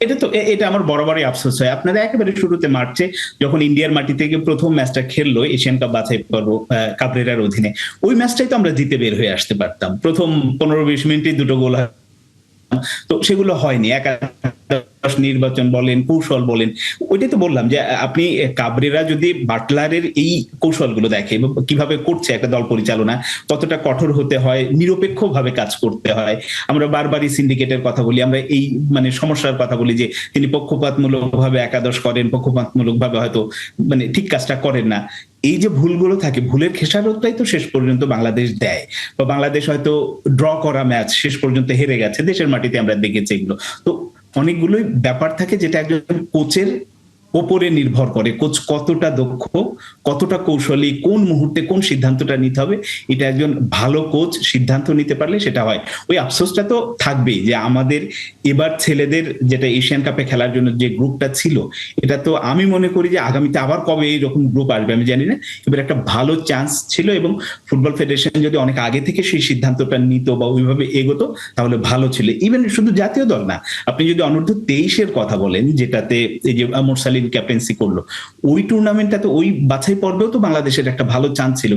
এটা তো এটা আমার বরাবরই আফসোস হয়। আপনারা একেবারে শুরুতে মার্চে যখন ইন্ডিয়ার মাটি থেকে প্রথম ম্যাচটা খেললো এশিয়ান কাপ বাছাই পর্ব কাবরেরার অধীনে, ওই ম্যাচটাই তো আমরা জিতে বের হয়ে আসতে পারতাম। প্রথম 15-20 মিনিটে দুটো গোল, তো সেগুলো হয়নি। একাদশ নির্বাচন বলেন, কৌশল বলেন, ওইটাই তো বললাম যে আপনি কাবরেরা যদি বাটলারের এই কৌশলগুলো দেখে এবং কিভাবে করছে একটা দল পরিচালনা, কতটা কঠোর হতে হয়, নিরপেক্ষ ভাবে কাজ করতে হয়। আমরা বারবারই সিন্ডিকেটের কথা বলি, আমরা এই মানে সমস্যার কথা বলি যে তিনি পক্ষপাতমূলক ভাবে একাদশ করেন, পক্ষপাতমূলক ভাবে হয়তো মানে ঠিক কাজটা করেন না। এই যে ভুলগুলো থাকে, ভুলের খেসারতটাই তো শেষ পর্যন্ত বাংলাদেশ দেয়। বা বাংলাদেশ হয়তো ড্র করা ম্যাচ শেষ পর্যন্ত হেরে গেছে, দেশের মাটিতে আমরা দেখেছি এগুলো। তো অনেকগুলোই ব্যাপার থাকে যেটা একজন কোচের ওপরে নির্ভর করে, কোচ কতটা দক্ষ, কতটা কৌশলী, কোন মুহূর্তে কোন সিদ্ধান্তটা নিতে হবে, এটা একজন ভালো কোচ সিদ্ধান্ত নিতে পারলে সেটা হয়। ওই আফসোসটা তো থাকবেই যে আমাদের এবার ছেলেদের যেটা এশিয়ান কাপে খেলার জন্য যে গ্রুপটা ছিল, এটা তো আমি মনে করি যে আগামীতে আবার কবে এইরকম গ্রুপ আসবে আমি জানি না, এবার একটা ভালো চান্স ছিল এবং ফুটবল ফেডারেশন যদি অনেক আগে থেকে সেই সিদ্ধান্তটা নিত বা ওইভাবে এগোতো তাহলে ভালো ছিল। ইভেন শুধু জাতীয় দল না, আপনি যদি অনূর্ধ্ব 23-এর কথা বলেন, যেটাতে এই যে মোরসালিন ক্যাপ্টেন্সি করলো, ওই টুর্নামেন্টটা তো ওই বাছাই পর্বেও তো বাংলাদেশের একটা ভালো চান্স ছিল।